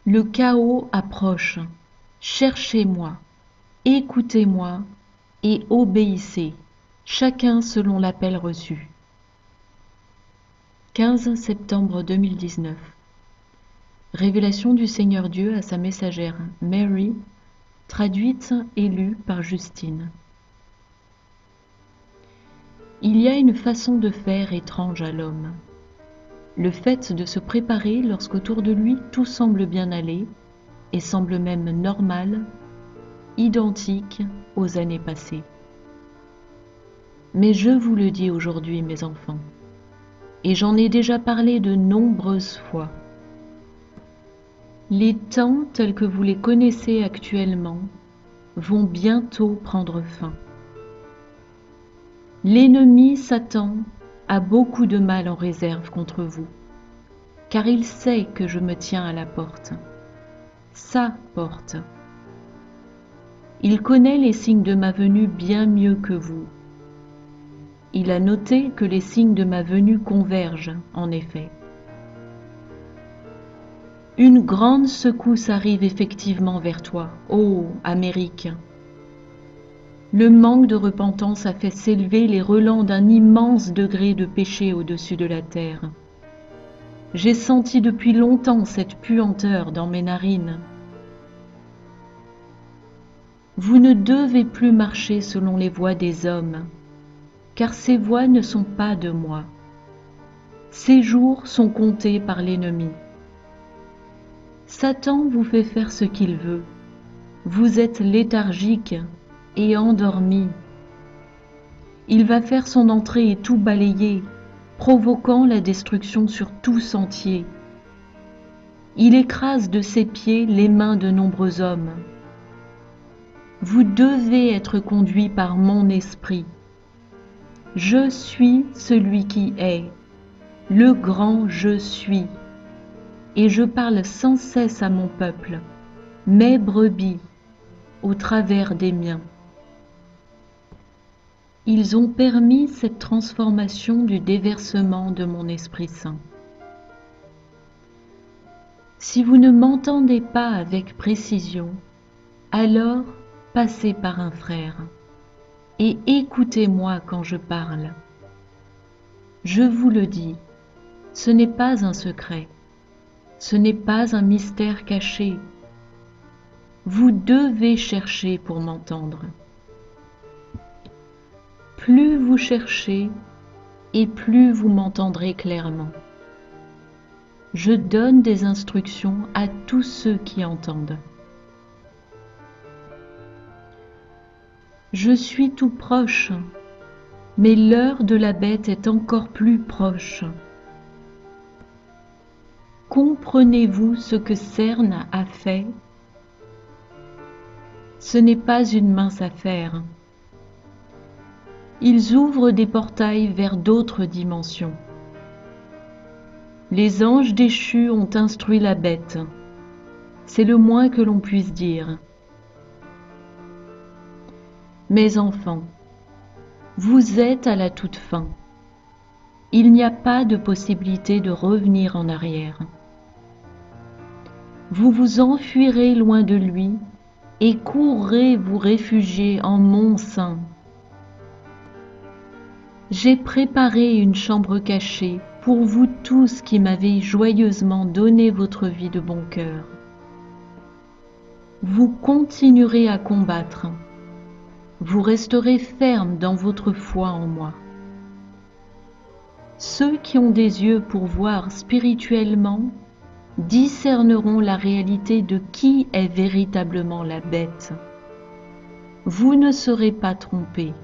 Le chaos approche. Cherchez-moi, écoutez-moi et obéissez, chacun selon l'appel reçu. 15 septembre 2019. Révélation du Seigneur Dieu à sa messagère Mary, traduite et lue par Justine. Il y a une façon de faire étrange à l'homme. Le fait de se préparer lorsqu'autour de lui tout semble bien aller et semble même normal, identique aux années passées. Mais je vous le dis aujourd'hui, mes enfants, et j'en ai déjà parlé de nombreuses fois. Les temps tels que vous les connaissez actuellement vont bientôt prendre fin. L'ennemi Satan a beaucoup de mal en réserve contre vous, car il sait que je me tiens à la porte, sa porte. Il connaît les signes de ma venue bien mieux que vous. Il a noté que les signes de ma venue convergent, en effet. Une grande secousse arrive effectivement vers toi, ô Amérique. Le manque de repentance a fait s'élever les relents d'un immense degré de péché au-dessus de la terre. J'ai senti depuis longtemps cette puanteur dans mes narines. Vous ne devez plus marcher selon les voies des hommes, car ces voies ne sont pas de moi. Ces jours sont comptés par l'ennemi. Satan vous fait faire ce qu'il veut. Vous êtes léthargique et endormi. Il va faire son entrée et tout balayer, provoquant la destruction sur tout sentier. Il écrase de ses pieds les mains de nombreux hommes. Vous devez être conduit par mon esprit. Je suis celui qui est, le grand je suis. Et je parle sans cesse à mon peuple, mes brebis, au travers des miens. Ils ont permis cette transformation du déversement de mon Esprit Saint. Si vous ne m'entendez pas avec précision, alors passez par un frère et écoutez-moi quand je parle. Je vous le dis, ce n'est pas un secret. Ce n'est pas un mystère caché. Vous devez chercher pour m'entendre. Plus vous cherchez, et plus vous m'entendrez clairement. Je donne des instructions à tous ceux qui entendent. Je suis tout proche, mais l'heure de la bête est encore plus proche. Comprenez-vous ce que CERN a fait? Ce n'est pas une mince affaire. Ils ouvrent des portails vers d'autres dimensions. Les anges déchus ont instruit la bête. C'est le moins que l'on puisse dire. Mes enfants, vous êtes à la toute fin. Il n'y a pas de possibilité de revenir en arrière. Vous vous enfuirez loin de lui et courrez vous réfugier en mon sein. J'ai préparé une chambre cachée pour vous tous qui m'avez joyeusement donné votre vie de bon cœur. Vous continuerez à combattre. Vous resterez ferme dans votre foi en moi. Ceux qui ont des yeux pour voir spirituellement discerneront la réalité de qui est véritablement la bête. Vous ne serez pas trompés.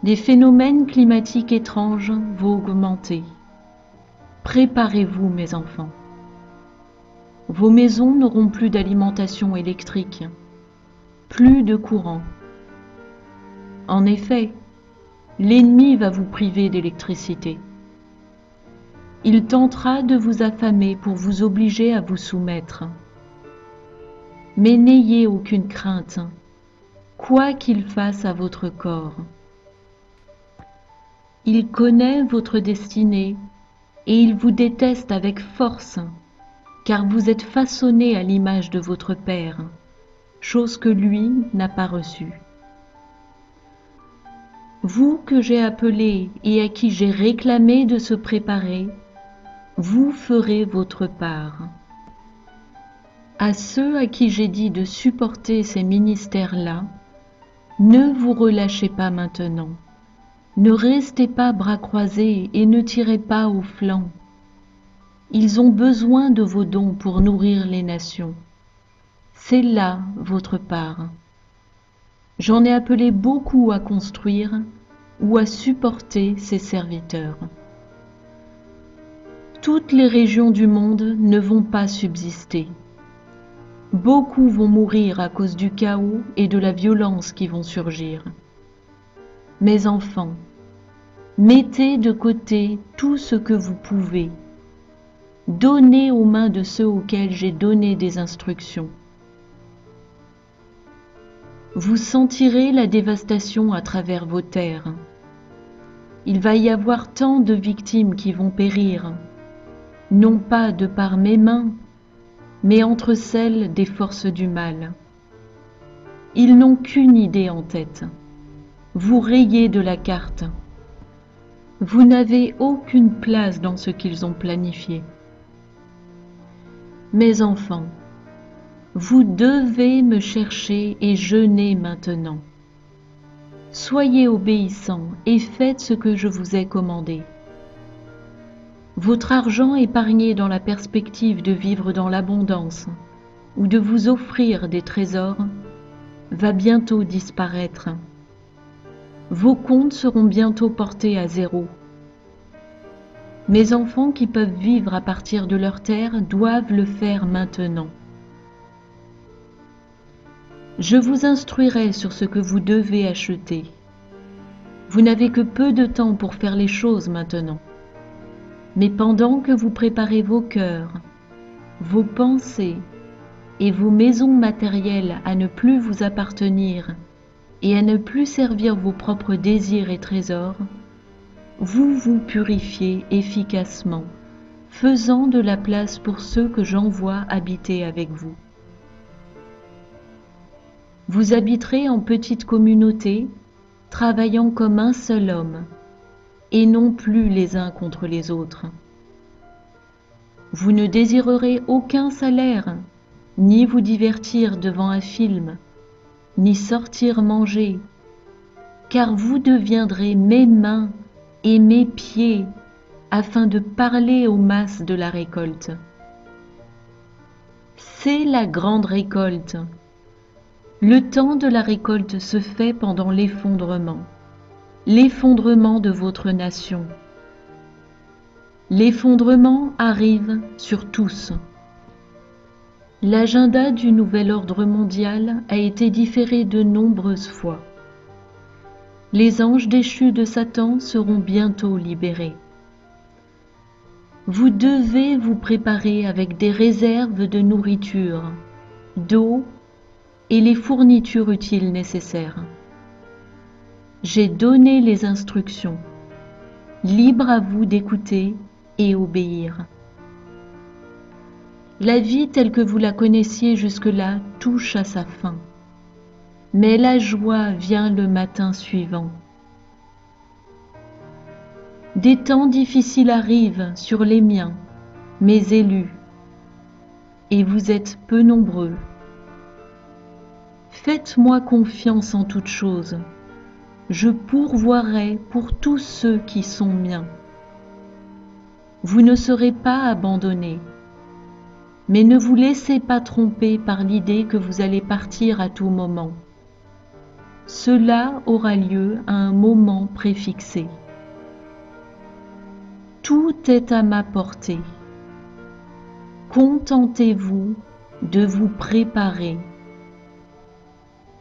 Des phénomènes climatiques étranges vont augmenter. Préparez-vous, mes enfants. Vos maisons n'auront plus d'alimentation électrique, plus de courant. En effet, l'ennemi va vous priver d'électricité. Il tentera de vous affamer pour vous obliger à vous soumettre. Mais n'ayez aucune crainte, quoi qu'il fasse à votre corps. Il connaît votre destinée et il vous déteste avec force car vous êtes façonnés à l'image de votre Père, chose que lui n'a pas reçue. Vous que j'ai appelé et à qui j'ai réclamé de se préparer, vous ferez votre part. À ceux à qui j'ai dit de supporter ces ministères-là, ne vous relâchez pas maintenant. Ne restez pas bras croisés et ne tirez pas au flanc. Ils ont besoin de vos dons pour nourrir les nations. C'est là votre part. J'en ai appelé beaucoup à construire ou à supporter ces serviteurs. Toutes les régions du monde ne vont pas subsister. Beaucoup vont mourir à cause du chaos et de la violence qui vont surgir. Mes enfants, mettez de côté tout ce que vous pouvez. Donnez aux mains de ceux auxquels j'ai donné des instructions. Vous sentirez la dévastation à travers vos terres. Il va y avoir tant de victimes qui vont périr, non pas de par mes mains, mais entre celles des forces du mal. Ils n'ont qu'une idée en tête. Vous rayez de la carte. Vous n'avez aucune place dans ce qu'ils ont planifié. Mes enfants, vous devez me chercher et jeûner maintenant. Soyez obéissants et faites ce que je vous ai commandé. Votre argent épargné dans la perspective de vivre dans l'abondance ou de vous offrir des trésors va bientôt disparaître. Vos comptes seront bientôt portés à zéro. Mes enfants qui peuvent vivre à partir de leur terre doivent le faire maintenant. Je vous instruirai sur ce que vous devez acheter. Vous n'avez que peu de temps pour faire les choses maintenant. Mais pendant que vous préparez vos cœurs, vos pensées et vos maisons matérielles à ne plus vous appartenir et à ne plus servir vos propres désirs et trésors, vous vous purifiez efficacement, faisant de la place pour ceux que j'envoie habiter avec vous. Vous habiterez en petite communauté, travaillant comme un seul homme, et non plus les uns contre les autres. Vous ne désirerez aucun salaire, ni vous divertir devant un film, ni sortir manger, car vous deviendrez mes mains et mes pieds afin de parler aux masses de la récolte. C'est la grande récolte. Le temps de la récolte se fait pendant l'effondrement de votre nation. L'effondrement arrive sur tous. L'agenda du nouvel ordre mondial a été différé de nombreuses fois. Les anges déchus de Satan seront bientôt libérés. Vous devez vous préparer avec des réserves de nourriture, d'eau et les fournitures utiles nécessaires. J'ai donné les instructions. Libre à vous d'écouter et obéir. La vie telle que vous la connaissiez jusque-là touche à sa fin. Mais la joie vient le matin suivant. Des temps difficiles arrivent sur les miens, mes élus, et vous êtes peu nombreux. Faites-moi confiance en toutes choses. Je pourvoirai pour tous ceux qui sont miens. Vous ne serez pas abandonnés, mais ne vous laissez pas tromper par l'idée que vous allez partir à tout moment. Cela aura lieu à un moment préfixé. Tout est à ma portée. Contentez-vous de vous préparer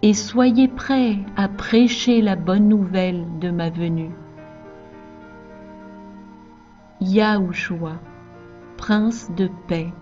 et soyez prêts à prêcher la bonne nouvelle de ma venue. Yahushua, Prince de paix.